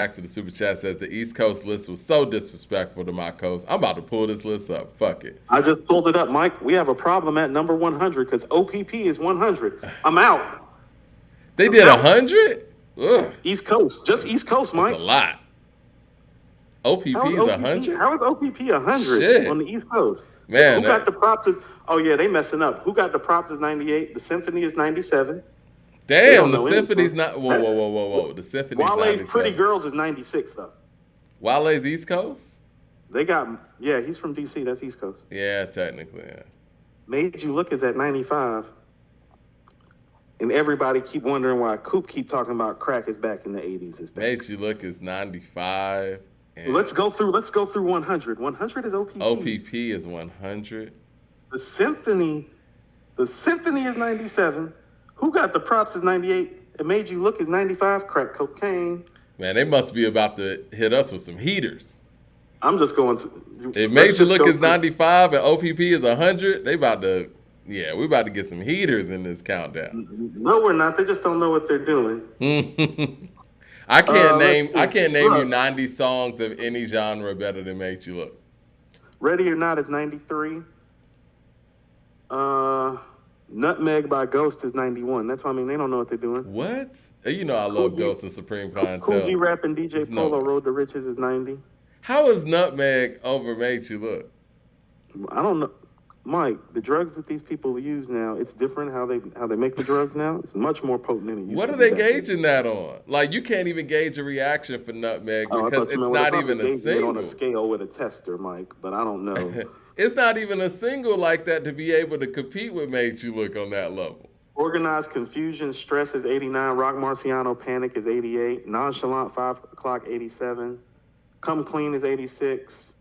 to the super chat says the East Coast list was so disrespectful to my coast. I'm about to pull this list up. Fuck it. I just pulled it up, Mike. We have a problem at number 100 because OPP is 100. I'm out. They did 100? Ugh. East Coast. Just East Coast, Mike. That's a lot. OPP is 100? How is OPP 100 Shit. on the East Coast? Man. Who got the props is, oh yeah, they messing up. Who got the props is 98. The Symphony is 97. Damn, the Symphony's not. Whoa. The Symphony's Wale's 97. Pretty Girls is 96, though. Wale's East Coast? They got, yeah, he's from D.C. That's East Coast. Yeah, technically, yeah. Made You Look is at 95. And everybody keep wondering why Coop keep talking about crack is back in the 80s. Is back. Made You Look is 95. Let's go through 100. 100 is OPP. OPP is 100. The Symphony is 97. Who got the props is 98. It Made You Look is 95. Crack cocaine. Man, they must be about to hit us with some heaters. I'm just going to. It Made You Look is 95 and OPP is 100. They about to, yeah, we about to get some heaters in this countdown. No, we're not. They just don't know what they're doing. I can't name you 90 songs of any genre better than Made You Look. Ready or Not is 93. Nutmeg by Ghost is 91. That's why I mean they don't know what they're doing. What? You know I love Ghost and Supreme Clientele. Cool G Rap and DJ Polo Road to Riches is 90. How is Nutmeg over Made You Look? I don't know. Mike, the drugs that these people use now, it's different how they make the drugs now. It's much more potent than it used to be. What are they gauging that on? Like, you can't even gauge a reaction for Nutmeg because it's not even a single. On a scale with a tester, Mike, but I don't know. It's not even a single like that to be able to compete with Made You Look on that level. Organized Confusion, Stress is 89. Rock Marciano, Panic is 88. Nonchalant, 5 o'clock, 87. Come Clean is 86.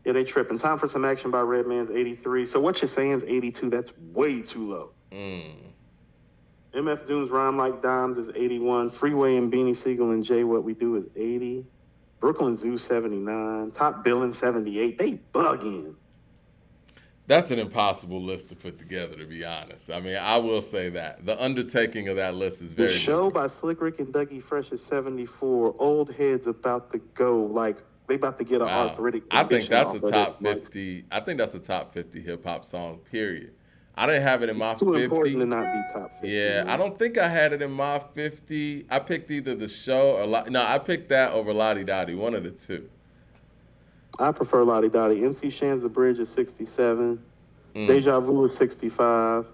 Yeah, they tripping. Time for Some Action by Redman's 83. So what you're saying is 82. That's way too low. MF Doom's Rhyme Like Dimes is 81. Freeway and Beanie Siegel and Jay What We Do is 80. Brooklyn Zoo 79. Top Billin 78. They bugging. That's an impossible list to put together, to be honest. I mean, I will say that. The undertaking of that list is very The Show difficult. by Slick Rick and Dougie Fresh is 74. Old Heads about to go. Like, they about to get an arthritic I think that's a condition top off of this, 50. I think that's a top 50 hip hop song, period. I didn't have it in my It's too 50. important to not be top 50. Yeah, man. I don't think I had it in my 50. I picked either The Show or no, I picked that over Lottie Dottie, one of the two. I prefer Lottie Dottie. MC Shan's The Bridge is 67. Deja Vu is 65.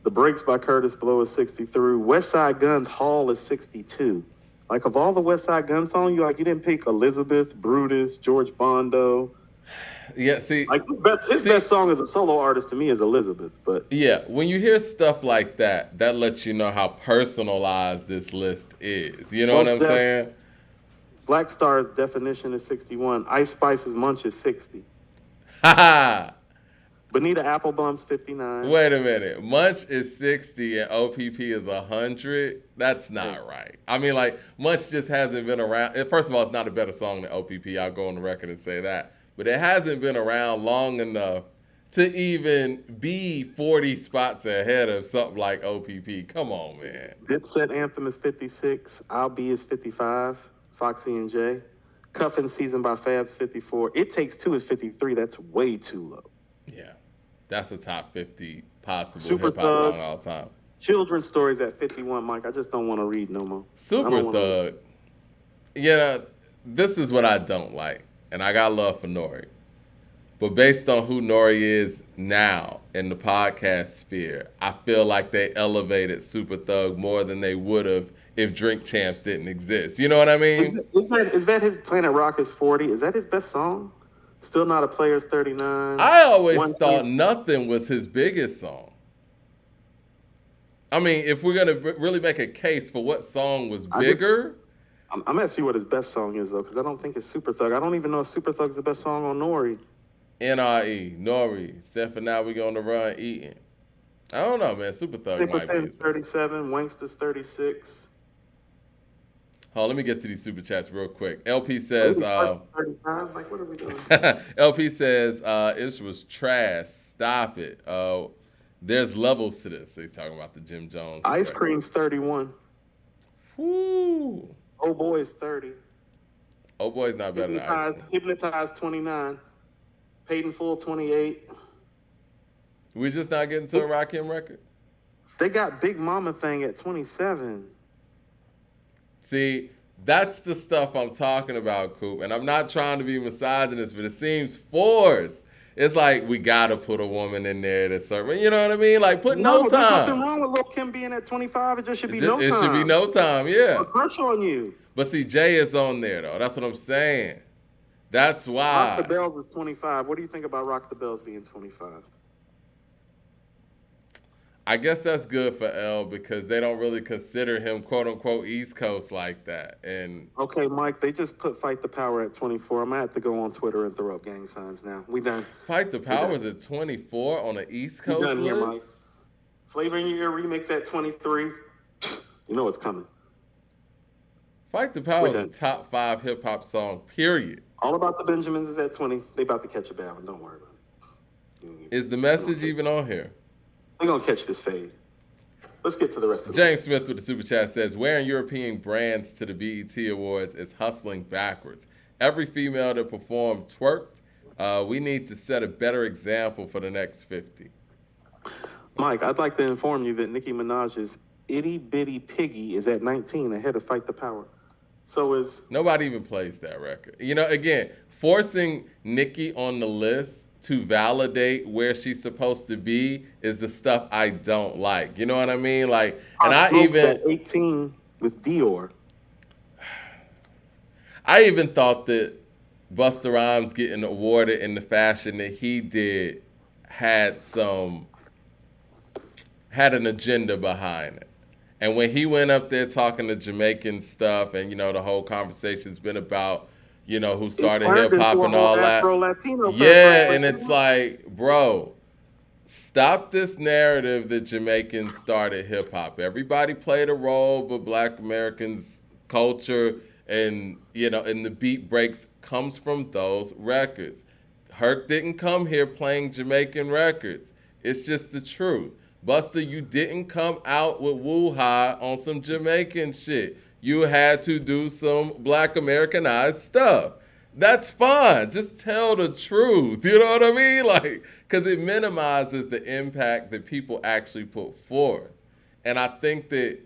The Breaks by Curtis Blow is 63. West Side Gun's Hall is 62. Like, of all the West Side Gun songs, you didn't pick Elizabeth, Brutus, George Bondo. Yeah, see, Like, his best song as a solo artist to me is Elizabeth. But yeah, when you hear stuff like that, that lets you know how personalized this list is. You know what I'm saying? Black Star's Definition is 61. Ice Spice's Munch is 60. Ha Bonita Applebum's 59. Wait a minute. Munch is 60 and OPP is 100? That's not right. I mean, like, Munch just hasn't been around. First of all, it's not a better song than OPP. I'll go on the record and say that. But it hasn't been around long enough to even be 40 spots ahead of something like OPP. Come on, man. Dipset Anthem is 56. I'll Be is 55. Foxy and Jay. Cuffin' Season by Fab's 54. It Takes Two is 53. That's way too low. Yeah. That's a top 50 possible Super hip-hop song Thug. all time. Children's Stories at 51, Mike. I just don't want to read no more. Super Thug. Yeah, this is what I don't like. And I got love for Nori. But based on who Nori is now in the podcast sphere, I feel like they elevated Super Thug more than they would have if Drink Champs didn't exist. You know what I mean? Is that his Planet Rock is 40? Is that his best song? Still Not a Player's 39. I always thought Nothing was his biggest song. I mean, if we're going to really make a case for what song was bigger. I'm going to ask you what his best song is, though, because I don't think it's Super Thug. I don't even know if Super Thug's the best song on Nori. NRE, Nori, except for Now We Gonna Run Eating. I don't know, man. Super Thug might be his 37, Wanksta's 36. Oh, let me get to these super chats real quick. LP says, 35. Like, what are we doing? LP says, it was trash. Stop it. There's levels to this. He's talking about the Jim Jones. Ice Cream's 31. Woo. Oh Boy is 30. Oh boy's not better than Ice Cube. Hypnotize 29. Paid in Full 28. We just not getting to a Rakim record. They got Big Mama Thing at 27. See, that's the stuff I'm talking about, Coop. And I'm not trying to be misogynist, but it seems forced. It's like we gotta put a woman in there to serve. You know what I mean? Like put no There's nothing time. wrong with Lil Kim being at 25. It just should be It, no time. it should be no time, yeah. A crush on you. But see, Jay is on there though. That's what I'm saying. That's why. Rock the Bells is 25. What do you think about Rock the Bells being 25? I guess that's good for L because they don't really consider him quote unquote East Coast like that. And okay, Mike, they just put Fight the Power at 24. I'm gonna have to go on Twitter and throw up gang signs now. We done. Fight the Power is at 24 on the East Coast done list. Here, Mike. Flavor in Your Ear remix at 23. You know it's coming. Fight the Power is a top 5 hip hop song. Period. All About the Benjamins is at 20. They about to catch a bad one. Don't worry about it. Is the message even on here? We're gonna catch this fade. Let's get to the rest of it. James Smith with the super chat says, wearing European brands to the BET Awards is hustling backwards. Every female that performed twerked. We need to set a better example for the next 50. Mike, I'd like to inform you that Nicki Minaj's Itty Bitty Piggy is at 19 ahead of Fight the Power. So is... Nobody even plays that record. You know, again, forcing Nicki on the list to validate where she's supposed to be is the stuff I don't like. You know what I mean? Like, and I even at 18 with Dior. I even thought that Busta Rhymes getting awarded in the fashion that he did had an agenda behind it. And when he went up there talking to Jamaican stuff, and you know the whole conversation's been about, you know, who started hip hop and all that. Yeah, and it's like, bro, stop this narrative that Jamaicans started hip hop. Everybody played a role, but Black Americans' culture and you know, and the beat breaks comes from those records. Herc didn't come here playing Jamaican records. It's just the truth. Busta, you didn't come out with Woo Ha on some Jamaican shit. You had to do some Black Americanized stuff. That's fine. Just tell the truth. You know what I mean? Like, because it minimizes the impact that people actually put forth. And I think that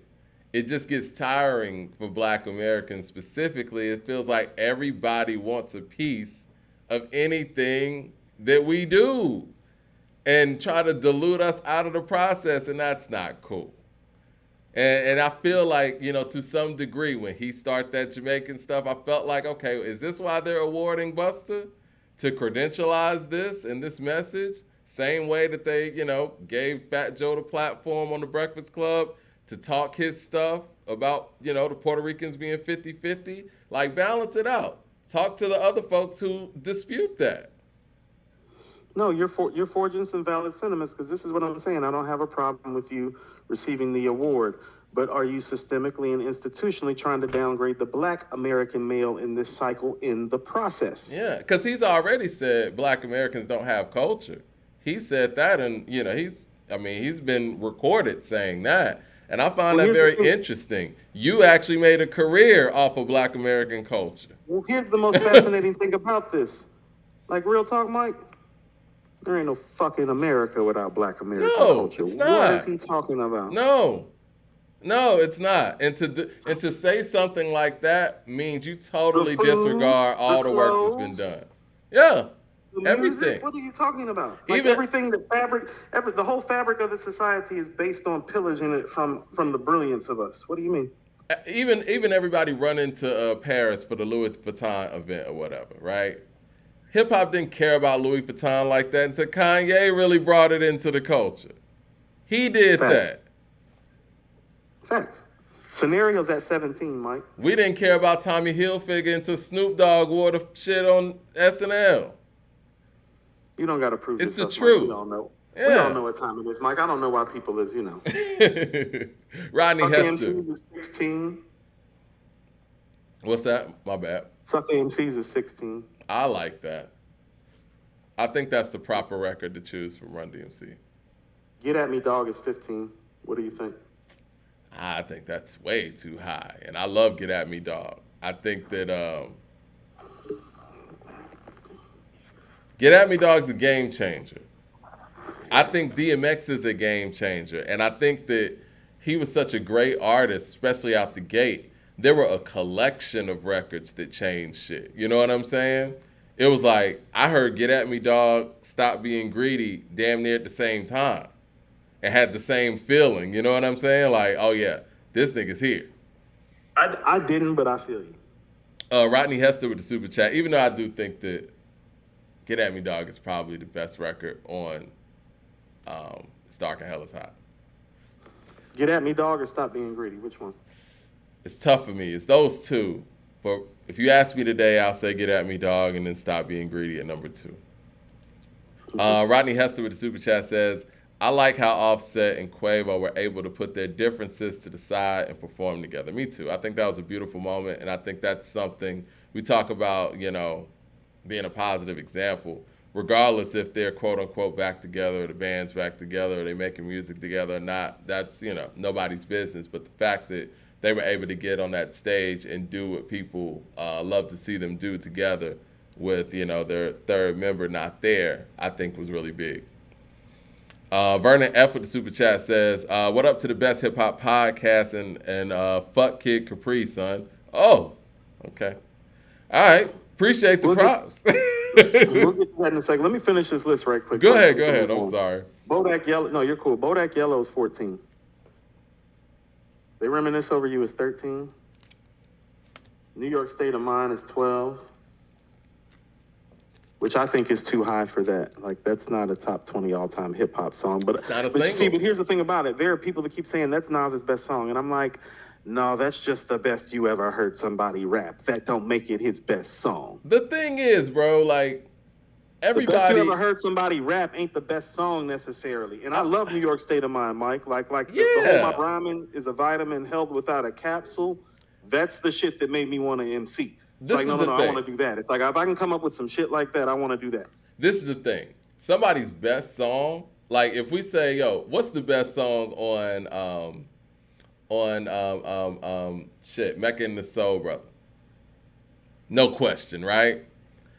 it just gets tiring for Black Americans specifically. It feels like everybody wants a piece of anything that we do and try to dilute us out of the process, and that's not cool. And I feel like, you know, to some degree, when he started that Jamaican stuff, I felt like, okay, is this why they're awarding Busta? To credentialize this and this message? Same way that they, you know, gave Fat Joe the platform on the Breakfast Club to talk his stuff about, you know, the Puerto Ricans being 50-50. Like, balance it out. Talk to the other folks who dispute that. No, you're forging some valid sentiments, because this is what I'm saying. I don't have a problem with you receiving the award, but are you systemically and institutionally trying to downgrade the Black American male in this cycle in the process? Yeah, because he's already said Black Americans don't have culture. He said that, and you know, he's been recorded saying that, and I find that very interesting. You actually made a career off of Black American culture. Well, here's the most fascinating thing about this. Like, real talk, Mike. There ain't no fucking America without Black American culture. It's not. What is he talking about? No, it's not. And to say something like that means you totally disregard all the work that's been done. Yeah, everything. What are you talking about? Like, even everything, the whole fabric of the society is based on pillaging it from the brilliance of us. What do you mean? Even everybody run into Paris for the Louis Vuitton event or whatever, right? Hip-hop didn't care about Louis Vuitton like that until Kanye really brought it into the culture. He did that. Facts. Scenarios at 17, Mike. We didn't care about Tommy Hilfiger until Snoop Dogg wore the shit on SNL. You don't got to prove it's yourself, the truth. Mike. We all know. Yeah. We all know what time it is, Mike. I don't know why people is, you know. Rodney Hester. MCs is 16. What's that? My bad. Suck AMCs is 16. I like that. I think that's the proper record to choose from Run DMC. Get At Me Dog is 15. What do you think? I think that's way too high. And I love Get At Me Dog. I think that Get At Me Dog's a game changer. I think DMX is a game changer. And I think that he was such a great artist, especially out the gate. There were a collection of records that changed shit. You know what I'm saying? It was like, I heard Get At Me Dog, Stop Being Greedy damn near at the same time. And had the same feeling. You know what I'm saying? Like, oh yeah, this nigga's here. I didn't, but I feel you. Rodney Hester with the super chat. Even though I do think that Get At Me Dog is probably the best record on It's Dark and Hell is Hot. Get At Me Dog or Stop Being Greedy? Which one? It's tough for me. It's those two. But if you ask me today, I'll say Get At Me Dog and then Stop Being Greedy at number 2. Rodney Hester with the super chat says, I like how Offset and Quavo were able to put their differences to the side and perform together. Me too. I think that was a beautiful moment, and I think that's something we talk about, you know, being a positive example, regardless if they're quote-unquote back together or the band's back together or they're making music together or not. That's, you know, nobody's business. But the fact that they were able to get on that stage and do what people love to see them do together with, you know, their third member not there, I think was really big. Vernon F with the super chat says, what up to the best hip hop podcast and fuck Kid Capri, son. Oh, okay. All right. Appreciate the props. We'll get to that in a second. Let me finish this list right quick. Go ahead. I'm sorry. Bodak Yellow. No, you're cool. Bodak Yellow is 14. They Reminisce Over You is 13. New York State of Mind is 12. Which I think is too high for that. Like, that's not a top 20 all-time hip-hop song. But it's not a single. See, but here's the thing about it. There are people that keep saying that's Nas's best song. And I'm like, no, that's just the best you ever heard somebody rap. That don't make it his best song. The thing is, bro, like, everybody... The best you ever heard somebody rap ain't the best song necessarily. And I love New York State of Mind, Mike. Like the whole My Rhyming is a vitamin held without a capsule. That's the shit that made me want to MC. It's like, no, I want to do that. It's like, if I can come up with some shit like that, I want to do that. This is the thing. Somebody's best song, like if we say, yo, what's the best song on Mecca and the Soul Brother? No question, right?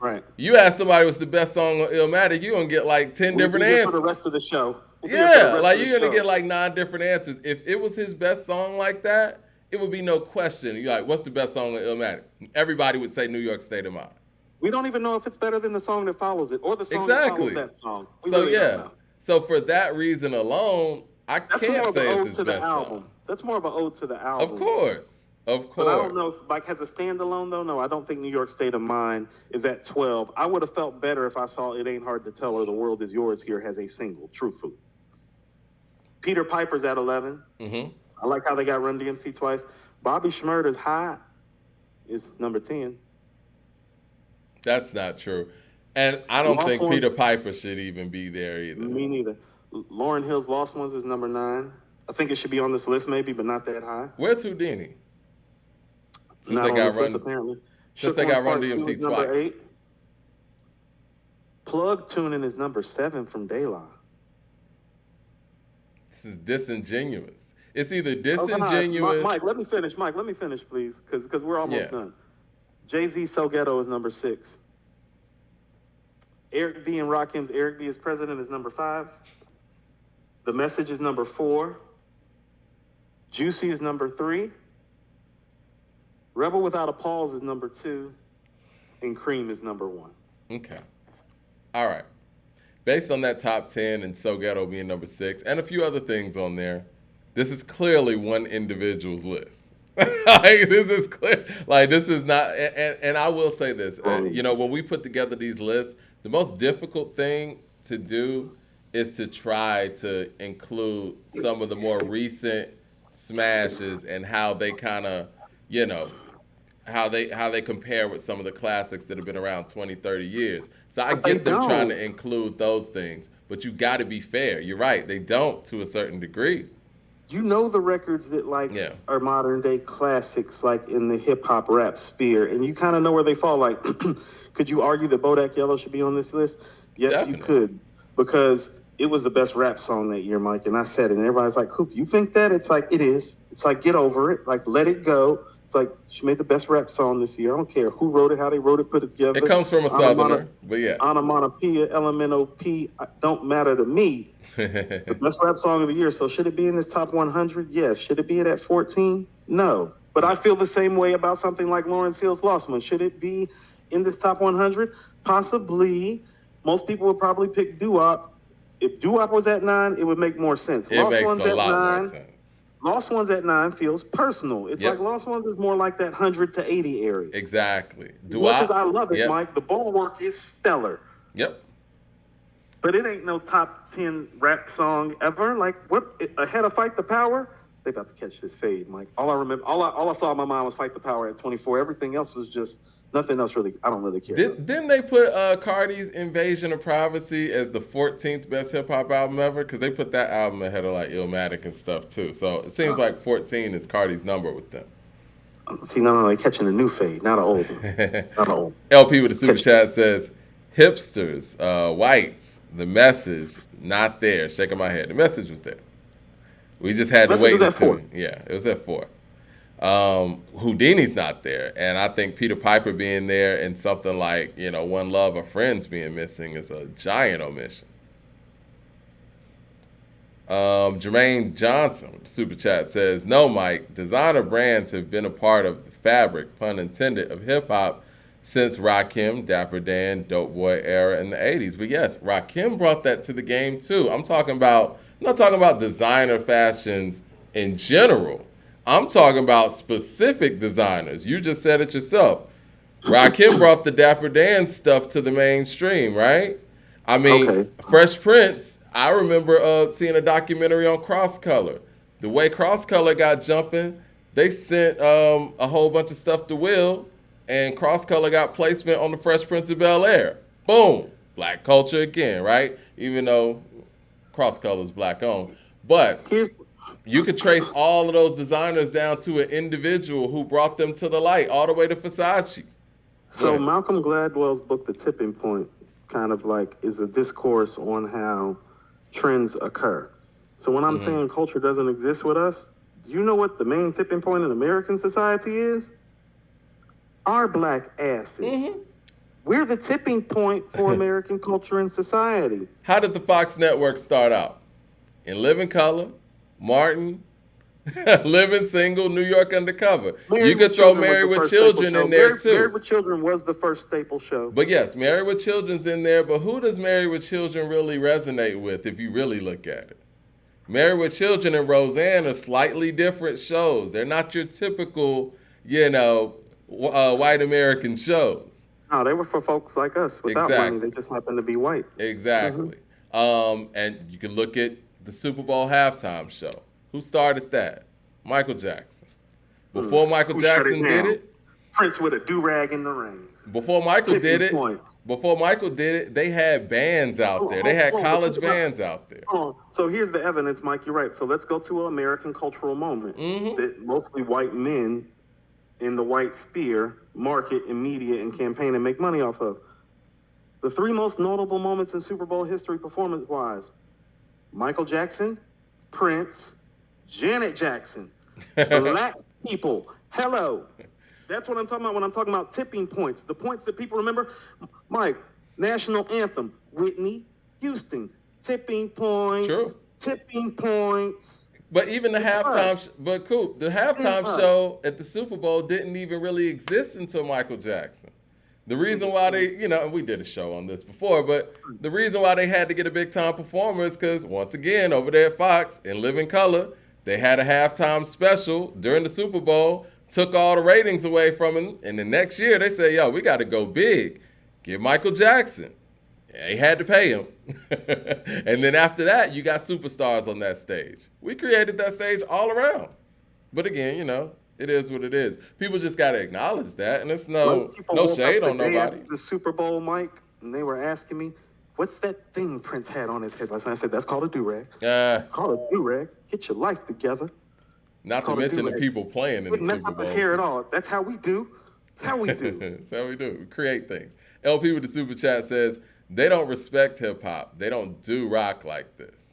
Right. You ask somebody what's the best song on Illmatic, you're going to get like 10 different answers. For the rest of the show. Yeah, like you're going to get like 9 different answers. If it was his best song like that, it would be no question. You're like, what's the best song on Illmatic? Everybody would say New York State of Mind. We don't even know if it's better than the song that follows it or the song that follows that song. So for that reason alone, can't say it's his best song. That's more of an ode to the album. Of course. But I don't know if, like, as a standalone, though, no, I don't think New York State of Mind is at 12. I would have felt better if I saw It Ain't Hard to Tell or The World Is Yours here as a single, truthfully. Peter Piper's at 11. Mm-hmm. I like how they got Run DMC twice. Bobby Shmurda's High is number 10. That's not true. And I don't think Peter Piper should even be there either. Me neither. Lauryn Hill's Lost Ones is number 9. I think it should be on this list maybe, but not that high. Where's Houdini? Since they got Run, apparently. Since they got Run DMC twice. 8. Plug Tuning is number 7 from De La. This is disingenuous. It's either disingenuous. Mike, let me finish, please, because we're almost done. Jay-Z So Ghetto is number 6. Eric B. and Rakim's Eric B. is President is number 5. The Message is number 4. Juicy is number 3. Rebel Without a Pause is number 2. And Cream is number 1. Okay. All right. Based on that top 10 and So Ghetto being number 6 and a few other things on there, this is clearly one individual's list. Like, this is clear. Like, this is not, and I will say this, you know, when we put together these lists, the most difficult thing to do is to try to include some of the more recent smashes and how they kind of, you know, how they compare with some of the classics that have been around 20, 30 years. So I get them trying to include those things, but you got to be fair. You're right. They don't to a certain degree. You know the records that are modern day classics, like in the hip hop rap sphere, and you kind of know where they fall. Like, could you argue that Bodak Yellow should be on this list? Yes, definitely. You could, because it was the best rap song that year, Mike. And I said it, and everybody's like, "Coop, you think that?" It's like, it is. It's like, get over it. Like, let it go. It's like, she made the best rap song this year. I don't care who wrote it, how they wrote it, put it together. It comes from a Southerner, but yes. Onomatopoeia, LMNOP, don't matter to me. The best rap song of the year. So should it be in this top 100? Yes. Should it be at 14? No. But I feel the same way about something like Lawrence Hill's Lost One. Should it be in this top 100? Possibly. Most people would probably pick doo-wop. If doo-wop was at 9, it would make more sense. It makes a lot more sense. Lost Ones at 9 feels personal. It's like Lost Ones is more like that 100 to 80 area. Exactly. As much as I love it, Mike, the bulwark is stellar. Yep. But it ain't no top 10 rap song ever. Like, what? Ahead of Fight the Power? They about to catch this fade, Mike. All I saw in my mind was Fight the Power at 24. Everything else was just nothing else really. I don't really care. Didn't they put Cardi's Invasion of Privacy as the 14th best hip hop album ever? Because they put that album ahead of like Illmatic and stuff too. So it seems like 14 is Cardi's number with them. See, no, they're catching a new fade, not an old one. Not old. LP with the super chat says, hipsters, whites, the message, not there. Shaking my head. The message was there. We just had to wait until. Yeah, it was at 4. Houdini's not there, and I think Peter Piper being there and something like One Love or Friends being missing is a giant omission. Jermaine Johnson, super chat, says, no, Mike, designer brands have been a part of the fabric, pun intended, of hip hop since Rakim, Dapper Dan, Dope Boy era in the 80s. But yes, Rakim brought that to the game too. I'm not talking about designer fashions in general. I'm talking about specific designers. You just said it yourself. Rakim brought the Dapper Dan stuff to the mainstream, right? I mean, Fresh Prince, I remember seeing a documentary on Cross Color. The way Cross Color got jumping, they sent a whole bunch of stuff to Will, and Cross Color got placement on the Fresh Prince of Bel-Air. Boom. Black culture again, right? Even though Cross Color is black owned. But you could trace all of those designers down to an individual who brought them to the light, all the way to Versace. So Malcolm Gladwell's book, The Tipping Point, kind of like is a discourse on how trends occur. So when I'm saying culture doesn't exist with us, do you know what the main tipping point in American society is? Our black asses. We're the tipping point for American culture and society. How did the Fox network start out? In Living Color, Martin, Living Single, New York Undercover. You could throw Married with Children in there too. Married with Children was the first staple show. But yes, Married with Children's in there, but who does Married with Children really resonate with if you really look at it? Married with Children and Roseanne are slightly different shows. They're not your typical, white American shows. No, they were for folks like us without money. They just happened to be white. Exactly. And you can look at the Super Bowl halftime show. Who started that? Michael Jackson. Before Michael Jackson did it, Prince with a do-rag in the rain. Before Michael did it, they had bands out there. They had college bands out there. So here's the evidence, Mike. You're right. So let's go to an American cultural moment that mostly white men in the white sphere market and media and campaign and make money off of. The 3 most notable moments in Super Bowl history performance-wise: Michael Jackson, Prince, Janet Jackson, black people. Hello. That's what I'm talking about when I'm talking about tipping points. The points that people remember. Mike, national anthem, Whitney Houston. Tipping points. True. Tipping points. But even the halftime show at the Super Bowl didn't even really exist until Michael Jackson. The reason why they, and we did a show on this before, but the reason why they had to get a big time performer is because, once again, over there at Fox, in Living Color, they had a halftime special during the Super Bowl, took all the ratings away from him, and the next year they said, we got to go big. Give Michael Jackson. They had to pay him. And then after that, you got superstars on that stage. We created that stage all around. But again, it is what it is. People just got to acknowledge that, and it's no shade on nobody. The Super Bowl, Mike, and they were asking me, what's that thing Prince had on his head last night? I said, that's called a do-rag. It's called a do-rag. Get your life together. Not to mention the people playing in the Super Bowl. Mess up his hair at all. That's how we do. That's how we do. That's how we do. We create things. LP with the super chat says, they don't respect hip-hop. They don't do rock like this.